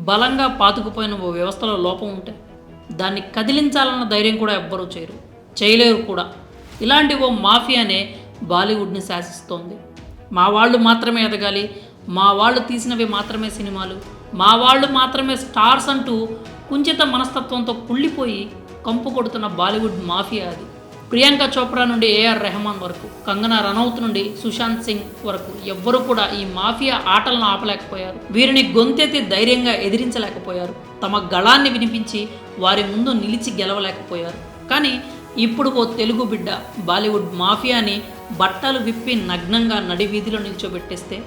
బలంగా పాతుకుపోయిన ఓ వ్యవస్థలో లోపం ఉంటే దాన్ని కదిలించాలన్న ధైర్యం కూడా ఎవ్వరూ చేయలేరు కూడా. ఇలాంటి ఓ మాఫియానే బాలీవుడ్ని శాసిస్తోంది. మా వాళ్ళు మాత్రమే ఎదగాలి, మా వాళ్ళు తీసినవి మాత్రమే సినిమాలు, మా వాళ్ళు మాత్రమే స్టార్స్ అంటూ కుంచిత మనస్తత్వంతో కుళ్ళిపోయి కంపు కొడుతున్న బాలీవుడ్ మాఫియా అది. ప్రియాంక చోప్రా నుండి ఏఆర్ రెహమాన్ వరకు, కంగనా రనౌత్ నుండి సుశాంత్ సింగ్ వరకు ఎవ్వరూ కూడా ఈ మాఫియా ఆటలను ఆపలేకపోయారు. వీరిని గొంతెత్తి ధైర్యంగా ఎదిరించలేకపోయారు. తమ గళాన్ని వినిపించి వారి ముందు నిలిచి గెలవలేకపోయారు. కానీ ఇప్పుడు ఓ తెలుగు బిడ్డ బాలీవుడ్ మాఫియాని బట్టలు విప్పి నగ్నంగా నడి వీధిలో నిల్చోబెట్టేస్తే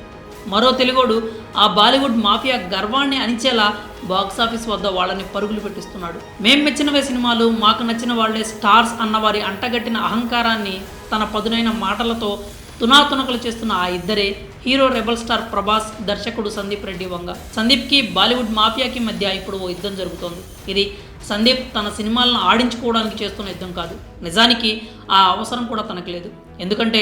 మరో తెలుగోడు ఆ బాలీవుడ్ మాఫియా గర్వాన్ని అణిచేలా బాక్సాఫీస్ వద్ద వాళ్ళని పరుగులు పెట్టిస్తున్నాడు. మేం మెచ్చినవే సినిమాలు, మాకు నచ్చిన వాళ్లే స్టార్స్ అన్నవారి అంటగట్టిన అహంకారాన్ని తన పదునైన మాటలతో తునాతునకలు చేస్తున్న ఆ ఇద్దరే హీరో రెబల్ స్టార్ ప్రభాస్, దర్శకుడు సందీప్ రెడ్డి వంగ. సందీప్కి బాలీవుడ్ మాఫియాకి మధ్య ఇప్పుడు ఓ యుద్ధం జరుగుతోంది. ఇది సందీప్ తన సినిమాలను ఆడించుకోవడానికి చేస్తున్న యుద్ధం కాదు. నిజానికి ఆ అవసరం కూడా తనకు లేదు. ఎందుకంటే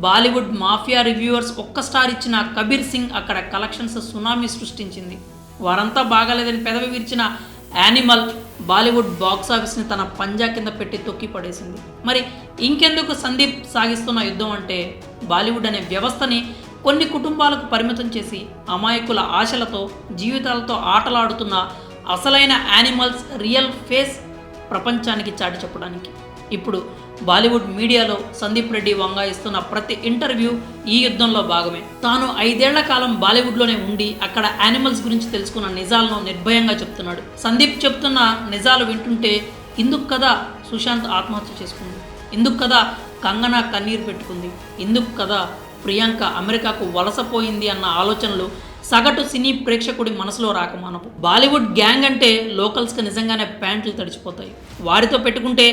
బాలీవుడ్ మాఫియా రివ్యూవర్స్ ఒక్క స్టార్ ఇచ్చిన కబీర్ సింగ్ అక్కడ కలెక్షన్స్ సునామీ సృష్టించింది. వారంతా బాగాలేదని పెదవి విరిచిన యానిమల్ బాలీవుడ్ బాక్సాఫీస్ని తన పంజా కింద పెట్టి తొక్కి పడేసింది. మరి ఇంకెందుకు సందీప్ సాగిస్తున్న యుద్ధం అంటే, బాలీవుడ్ అనే వ్యవస్థని కొన్ని కుటుంబాలకు పరిమితం చేసి అమాయకుల ఆశలతో జీవితాలతో ఆటలాడుతున్న అసలైన యానిమల్స్ రియల్ ఫేస్ ప్రపంచానికి చాటి చెప్పడానికి. ఇప్పుడు బాలీవుడ్ మీడియాలో సందీప్ రెడ్డి వంగ ఇస్తున్న ప్రతి ఇంటర్వ్యూ ఈ యుద్ధంలో భాగమే. తాను 5 ఏళ్ల కాలం బాలీవుడ్లోనే ఉండి అక్కడ యానిమల్స్ గురించి తెలుసుకున్న నిజాలను నిర్భయంగా చెప్తున్నాడు. సందీప్ చెప్తున్న నిజాలు వింటుంటే ఇందుకు కదా సుశాంత్ ఆత్మహత్య చేసుకుంది, ఇందుకు కదా కంగనా కన్నీరు పెట్టుకుంది, ఇందుకు కదా ప్రియాంక అమెరికాకు వలసపోయింది అన్న ఆలోచనలు సగటు సినీ ప్రేక్షకుడి మనసులో రాకమానపు. బాలీవుడ్ గ్యాంగ్ అంటే లోకల్స్కి నిజంగానే ప్యాంట్లు తడిచిపోతాయి. వారితో పెట్టుకుంటే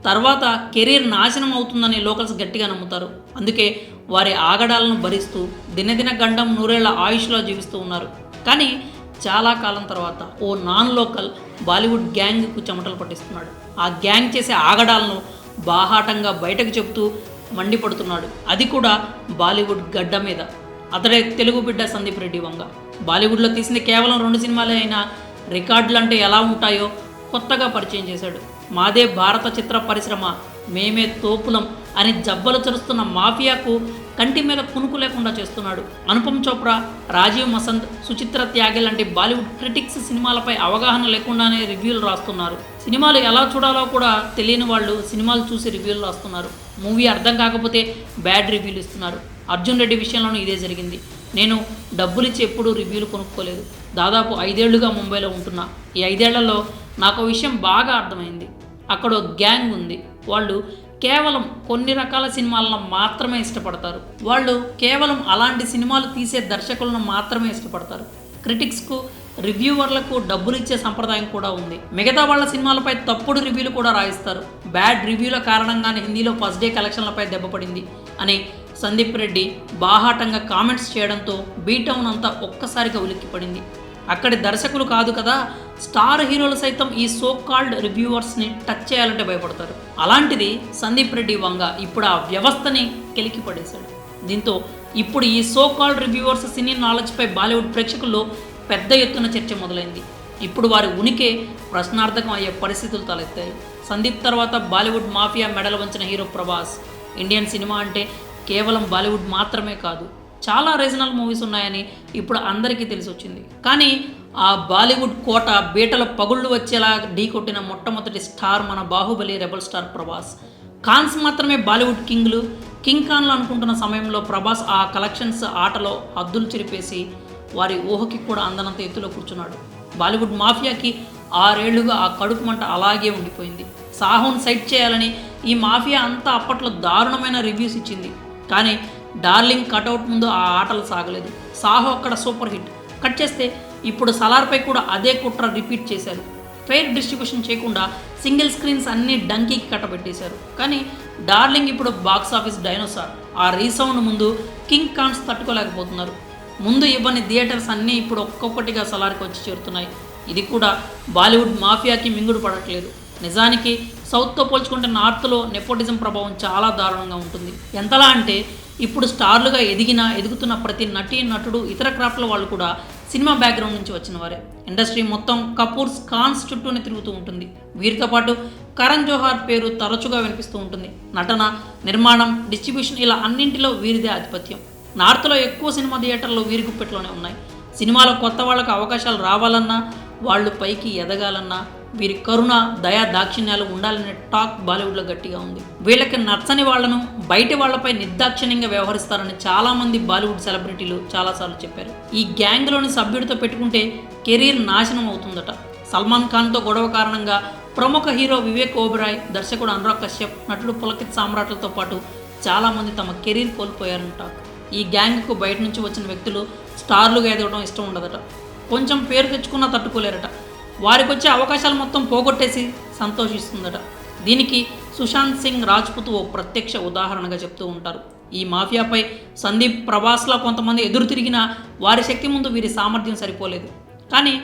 తర్వాత కెరీర్ నాశనం అవుతుందని లోకల్స్ గట్టిగా నమ్ముతారు. అందుకే వారి ఆగడాలను భరిస్తూ దినదిన గండం నూరేళ్ల ఆయుష్లో జీవిస్తూ ఉన్నారు. కానీ చాలా కాలం తర్వాత ఓ నాన్ లోకల్ బాలీవుడ్ గ్యాంగ్కు చెమటలు పట్టిస్తున్నాడు. ఆ గ్యాంగ్ చేసే ఆగడాలను బాహాటంగా బయటకు చెబుతూ మండిపడుతున్నాడు. అది కూడా బాలీవుడ్ గడ్డ మీద. అతడే తెలుగు బిడ్డ సందీప్ రెడ్డి వంగ. బాలీవుడ్లో తీసింది కేవలం 2 సినిమాలే అయినా రికార్డులు అంటే ఎలా ఉంటాయో కొత్తగా పరిచయం చేశాడు. మాదే భారత చిత్ర పరిశ్రమ, మేమే తోపులం అని జబ్బలు చరుస్తున్న మాఫియాకు కంటి మీద కునుకు లేకుండా చేస్తున్నాడు. అనుపమ్ చోప్రా, రాజీవ్ మసంద్, సుచిత్ర త్యాగి లాంటి బాలీవుడ్ క్రిటిక్స్ సినిమాలపై అవగాహన లేకుండానే రివ్యూలు రాస్తున్నారు. సినిమాలు ఎలా చూడాలో కూడా తెలియని వాళ్ళు సినిమాలు చూసి రివ్యూలు రాస్తున్నారు. మూవీ అర్థం కాకపోతే బ్యాడ్ రివ్యూలు ఇస్తున్నారు. అర్జున్ రెడ్డి విషయంలోనూ ఇదే జరిగింది. నేను డబ్బులు ఇచ్చి ఎప్పుడూ రివ్యూలు కొనుక్కోలేదు. దాదాపు 5 ఏళ్లుగా ముంబైలో ఉంటున్నా. ఈ 5 ఏళ్లలో నాకు విషయం బాగా అర్థమైంది. అక్కడ గ్యాంగ్ ఉంది. వాళ్ళు కేవలం కొన్ని రకాల సినిమాలను మాత్రమే ఇష్టపడతారు. వాళ్ళు కేవలం అలాంటి సినిమాలు తీసే దర్శకులను మాత్రమే ఇష్టపడతారు. క్రిటిక్స్కు, రివ్యూవర్లకు డబ్బులు ఇచ్చే సంప్రదాయం కూడా ఉంది. మిగతా వాళ్ళ సినిమాలపై తప్పుడు రివ్యూలు కూడా రాయిస్తారు. బ్యాడ్ రివ్యూల కారణంగానే హిందీలో ఫస్ట్ డే కలెక్షన్లపై దెబ్బపడింది అని సందీప్ రెడ్డి బాహాటంగా కామెంట్స్ చేయడంతో బీటౌన్ అంతా ఒక్కసారిగా ఉలిక్కిపడింది. అక్కడి దర్శకులు కాదు కదా, స్టార్ హీరోలు సైతం ఈ సో కాల్డ్ రివ్యూవర్స్ని టచ్ చేయాలంటే భయపడతారు. అలాంటిది సందీప్ రెడ్డి వంగ ఇప్పుడు ఆ వ్యవస్థని కెలికి పడేశాడు. దీంతో ఇప్పుడు ఈ సో కాల్డ్ రివ్యూవర్స్ సినీ నాలెడ్జ్పై బాలీవుడ్ ప్రేక్షకుల్లో పెద్ద ఎత్తున చర్చ మొదలైంది. ఇప్పుడు వారి ఉనికి ప్రశ్నార్థకం అయ్యే పరిస్థితులు తలెత్తాయి. సందీప్ తర్వాత బాలీవుడ్ మాఫియా మెడలు వంచిన హీరో ప్రభాస్. ఇండియన్ సినిమా అంటే కేవలం బాలీవుడ్ మాత్రమే కాదు, చాలా రీజనల్ మూవీస్ ఉన్నాయని ఇప్పుడు అందరికీ తెలిసి వచ్చింది. కానీ ఆ బాలీవుడ్ కోట బీటల పగుళ్ళు వచ్చేలా ఢీకొట్టిన మొట్టమొదటి స్టార్ మన బాహుబలి రెబల్ స్టార్ ప్రభాస్. ఖాన్స్ మాత్రమే బాలీవుడ్ కింగ్లు, కింగ్ ఖాన్లు అనుకుంటున్న సమయంలో ప్రభాస్ ఆ కలెక్షన్స్ ఆటలో హద్దులు చెరిపేసి వారి ఊహకి కూడా అందనంత ఎత్తులో కూర్చున్నాడు. బాలీవుడ్ మాఫియాకి 6 ఏళ్లుగా ఆ కడుపు మంట అలాగే ఉండిపోయింది. సాహోను సైట్ చేయాలని ఈ మాఫియా అంతా అప్పట్లో దారుణమైన రివ్యూస్ ఇచ్చింది. కానీ డార్లింగ్ కటౌట్ ముందు ఆ ఆటలు సాగలేదు. సాహో అక్కడ సూపర్ హిట్. కట్ చేస్తే ఇప్పుడు సలార్పై కూడా అదే కుట్ర రిపీట్ చేశారు. ఫెయిర్ డిస్ట్రిబ్యూషన్ చేయకుండా సింగిల్ స్క్రీన్స్ అన్నీ డంకీకి కట్టబెట్టేశారు. కానీ డార్లింగ్ ఇప్పుడు బాక్స్ ఆఫీస్ డైనోసార్. ఆ రీసౌండ్ ముందు కింగ్ ఖాన్స్ తట్టుకోలేకపోతున్నారు. ముందు ఇవ్వని థియేటర్స్ అన్నీ ఇప్పుడు ఒక్కొక్కటిగా సలార్కి వచ్చి చేరుతున్నాయి. ఇది కూడా బాలీవుడ్ మాఫియాకి మింగుడు పడట్లేదు. నిజానికి సౌత్తో పోల్చుకుంటే నార్త్లో నెపోటిజం ప్రభావం చాలా దారుణంగా ఉంటుంది. ఎంతలా అంటే ఇప్పుడు స్టార్లుగా ఎదుగుతున్న ప్రతి నటుడు ఇతర క్రాఫ్ట్ల వాళ్ళు కూడా సినిమా బ్యాక్గ్రౌండ్ నుంచి వచ్చిన వారే. ఇండస్ట్రీ మొత్తం కపూర్స్, ఖాన్స్ చుట్టూనే తిరుగుతూ ఉంటుంది. వీరితో పాటు కరణ్ జోహార్ పేరు తరచుగా వినిపిస్తూ ఉంటుంది. నటన, నిర్మాణం, డిస్ట్రిబ్యూషన్ ఇలా అన్నింటిలో వీరిదే ఆధిపత్యం. నార్త్లో ఎక్కువ సినిమా థియేటర్లు వీరి గుప్పెట్లోనే ఉన్నాయి. సినిమాలో కొత్త వాళ్ళకు అవకాశాలు రావాలన్నా, వాళ్ళు పైకి ఎదగాలన్నా వీరి కరుణ, దయా, దాక్షిణ్యాలు ఉండాలనే టాక్ బాలీవుడ్లో గట్టిగా ఉంది. వీళ్ళకి నచ్చని వాళ్లను బయటి వాళ్లపై నిర్దాక్షిణ్యంగా వ్యవహరిస్తారని చాలామంది బాలీవుడ్ సెలబ్రిటీలు చాలాసార్లు చెప్పారు. ఈ గ్యాంగ్లోని సభ్యుడితో పెట్టుకుంటే కెరీర్ నాశనం అవుతుందట. సల్మాన్ ఖాన్తో గొడవ కారణంగా ప్రముఖ హీరో వివేక్ ఓబెరాయ్, దర్శకుడు అనురాగ్ కశ్యప్, నటుడు పులకిత్ సామ్రాట్లతో పాటు చాలామంది తమ కెరీర్ కోల్పోయారంట. ఈ గ్యాంగ్కు బయట నుంచి వచ్చిన వ్యక్తులు స్టార్లుగా ఎదగడం ఇష్టం ఉండదట. కొంచెం పేరు తెచ్చుకున్నా తట్టుకోలేరట. వారికి వచ్చే అవకాశాలు మొత్తం పోగొట్టేసి సంతోషిస్తుందట. దీనికి సుశాంత్ సింగ్ రాజ్పుత్ ఓ ప్రత్యక్ష ఉదాహరణగా చెప్తూ ఉంటారు. ఈ మాఫియాపై సందీప్, ప్రభాస్లా కొంతమంది ఎదురు తిరిగినా వారి శక్తి ముందు వీరి సామర్థ్యం సరిపోలేదు. కానీ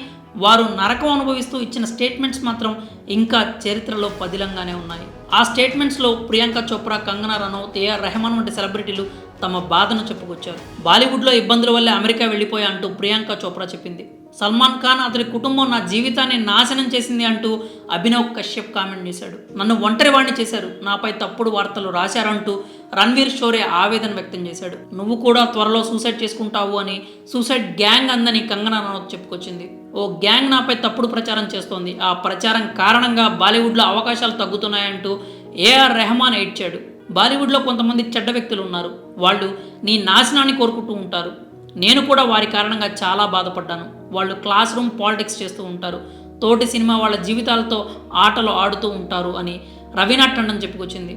వారు నరకం అనుభవిస్తూ ఇచ్చిన స్టేట్మెంట్స్ మాత్రం ఇంకా చరిత్రలో పదిలంగానే ఉన్నాయి. ఆ స్టేట్మెంట్స్లో ప్రియాంక చోప్రా, కంగనా రనౌత్, ఏఆర్ రెహమాన్ వంటి సెలబ్రిటీలు తమ బాధను చెప్పుకొచ్చారు. బాలీవుడ్లో ఇబ్బందుల వల్లే అమెరికా వెళ్ళిపోయా అంటూ ప్రియాంక చోప్రా చెప్పింది. సల్మాన్ ఖాన్, అతని కుటుంబం నా జీవితాన్ని నాశనం చేసింది అంటూ అభినవ్ కశ్యప్ కామెంట్ చేశాడు. నన్ను ఒంటరివాణ్ణి చేశారు, నాపై తప్పుడు వార్తలు రాశారంటూ రణ్వీర్ షోరే ఆవేదన వ్యక్తం చేశాడు. నువ్వు కూడా త్వరలో సూసైడ్ చేసుకుంటావు అని సూసైడ్ గ్యాంగ్ అందని కంగనా రనౌత్ చెప్పుకొచ్చింది. ఓ గ్యాంగ్ నాపై తప్పుడు ప్రచారం చేస్తోంది, ఆ ప్రచారం కారణంగా బాలీవుడ్లో అవకాశాలు తగ్గుతున్నాయంటూ ఏఆర్ రెహమాన్ ఏడ్చాడు. బాలీవుడ్లో కొంతమంది చెడ్డ వ్యక్తులు ఉన్నారు, వాళ్ళు నీ నాశనాన్ని కోరుకుంటూ ఉంటారు. నేను కూడా వారి కారణంగా చాలా బాధపడ్డాను. వాళ్ళు క్లాస్ రూమ్ పాలిటిక్స్ చేస్తూ ఉంటారు, తోటి సినిమా వాళ్ళ జీవితాలతో ఆటలు ఆడుతూ ఉంటారు అని రవీనా టండన్ చెప్పుకొచ్చింది.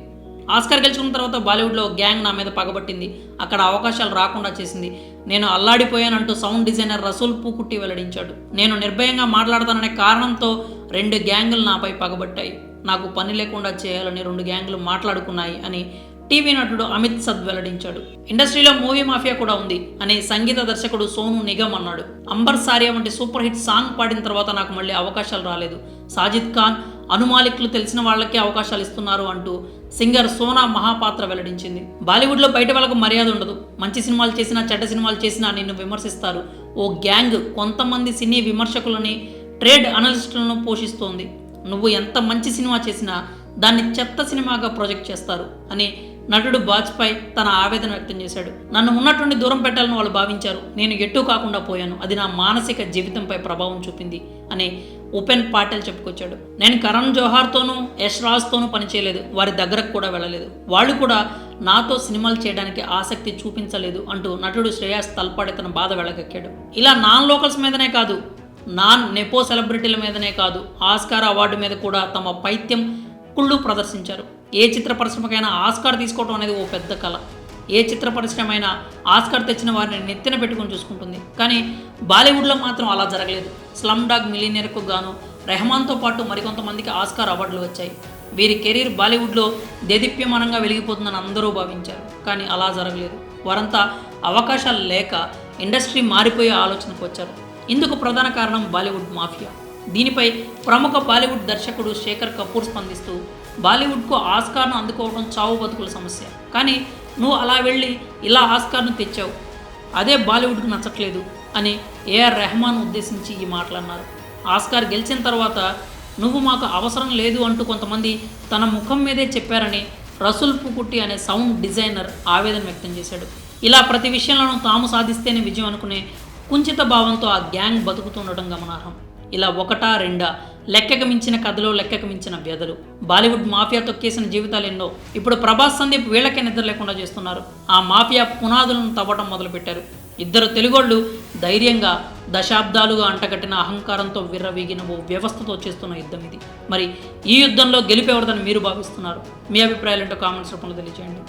ఆస్కార్ గెలుచుకున్న తర్వాత బాలీవుడ్లో గ్యాంగ్ నా మీద పగబట్టింది, అక్కడ అవకాశాలు రాకుండా చేసింది, నేను అల్లాడిపోయానంటూ సౌండ్ డిజైనర్ రసూల్ పూకుట్టి వెల్లడించాడు. నేను నిర్భయంగా మాట్లాడతాననే కారణంతో 2 గ్యాంగులు నాపై పగబట్టాయి, నాకు పని లేకుండా చేయాలని 2 గ్యాంగులు మాట్లాడుకున్నాయి అని టీవీ నటుడు అమిత్ సద్ వెల్లడించాడు. ఇండస్ట్రీలో మూవీ మాఫియా కూడా ఉంది అని సంగీత దర్శకుడు సోను నిగమ్ అన్నాడు. అంబర్ సారియా వంటి సూపర్ హిట్ సాంగ్ పాడిన తర్వాత నాకు మళ్ళీ అవకాశాలు రాలేదు. సాజిద్ ఖాన్, అనుమాలిక్లు తెలిసిన వాళ్ళకే అవకాశాలు ఇస్తున్నారు అంటూ సింగర్ సోనా మహాపాత్ర వెల్లడించింది. బాలీవుడ్లో బయట వాళ్ళకు మర్యాద ఉండదు, మంచి సినిమాలు చేసినా చెడ్డ సినిమాలు చేసినా నిన్ను విమర్శిస్తారు. ఓ గ్యాంగ్ కొంతమంది సినీ విమర్శకులని, ట్రేడ్ అనలిస్టులను పోషిస్తోంది. నువ్వు ఎంత మంచి సినిమా చేసినా దాన్ని చెత్త సినిమాగా ప్రొజెక్ట్ చేస్తారు అని నటుడు వాజ్పేయి తన ఆవేదన వ్యక్తం చేశాడు. నన్ను ఉన్నటువంటి దూరం పెట్టాలని వాళ్ళు భావించారు, నేను ఎటూ కాకుండా పోయాను, అది నా మానసిక జీవితంపై ప్రభావం చూపింది అని ఉపేన్ పాటేల్ చెప్పుకొచ్చాడు. నేను కరణ్ జోహార్తోనూ, యష్ రాజ్తోనూ పనిచేయలేదు, వారి దగ్గరకు కూడా వెళ్ళలేదు, వాళ్ళు కూడా నాతో సినిమాలు చేయడానికి ఆసక్తి చూపించలేదు అంటూ నటుడు శ్రేయాస్ తల్పాడే తన బాధ వెళ్ళగక్కాడు. ఇలా నాన్ లోకల్స్ మీదనే కాదు, నాన్ నెపో సెలబ్రిటీల మీదనే కాదు, ఆస్కార్ అవార్డు మీద కూడా తమ పైత్యం, కుళ్ళు ప్రదర్శించారు. ఏ చిత్ర పరిశ్రమకైనా ఆస్కార్ తీసుకోవడం అనేది ఓ పెద్ద కళ. ఏ చిత్ర పరిశ్రమ అయినా ఆస్కార్ తెచ్చిన వారిని నెత్తిన పెట్టుకొని చూసుకుంటుంది. కానీ బాలీవుడ్లో మాత్రం అలా జరగలేదు. స్లమ్ డాగ్ మిలియనీర్కు గాను రెహమాన్తో పాటు మరికొంతమందికి ఆస్కార్ అవార్డులు వచ్చాయి. వీరి కెరీర్ బాలీవుడ్లో దేదీప్యమానంగా వెలిగిపోతుందని అందరూ భావించారు. కానీ అలా జరగలేదు. వారంతా అవకాశాలు లేక ఇండస్ట్రీ మారిపోయే ఆలోచనకు వచ్చారు. ఇందుకు ప్రధాన కారణం బాలీవుడ్ మాఫియా. దీనిపై ప్రముఖ బాలీవుడ్ దర్శకుడు శేఖర్ కపూర్ స్పందిస్తూ, బాలీవుడ్కు ఆస్కార్ను అందుకోవడం చావు బతుకుల సమస్య, కానీ నువ్వు అలా వెళ్ళి ఇలా ఆస్కార్ను తెచ్చావు, అదే బాలీవుడ్కు నచ్చట్లేదు అని ఏఆర్ రెహమాన్ ఉద్దేశించి ఈ మాటలన్నారు. ఆస్కార్ గెలిచిన తర్వాత నువ్వు మాకు అవసరం లేదు అంటూ కొంతమంది తన ముఖం మీదే చెప్పారని రసూల్ పూకుట్టి అనే సౌండ్ డిజైనర్ ఆవేదన వ్యక్తం చేశాడు. ఇలా ప్రతి విషయంలోనూ తాము సాధిస్తేనే విజయం అనుకునే కుంచిత భావంతో ఆ గ్యాంగ్ బతుకుతుండటం గమనార్హం. ఇలా ఒకటా రెండా లెక్కకు మించిన కథలు, లెక్కకు మించిన వ్యధలు. బాలీవుడ్ మాఫియా తొక్కేసిన జీవితాలు ఎన్నో. ఇప్పుడు ప్రభాస్, సందీప్ వీళ్ళకే నిద్ర లేకుండా చేస్తున్నారు. ఆ మాఫియా పునాదులను తవ్వటం మొదలుపెట్టారు. 2 తెలుగోళ్లు ధైర్యంగా దశాబ్దాలుగా అంటగట్టిన అహంకారంతో విర్రవీగిన ఓ వ్యవస్థతో చేస్తున్న యుద్ధం ఇది. మరి ఈ యుద్ధంలో గెలిపేవరదని మీరు భావిస్తున్నారు? మీ అభిప్రాయాలు ఏంటో కామెంట్స్ రూపంలో తెలియజేయండి.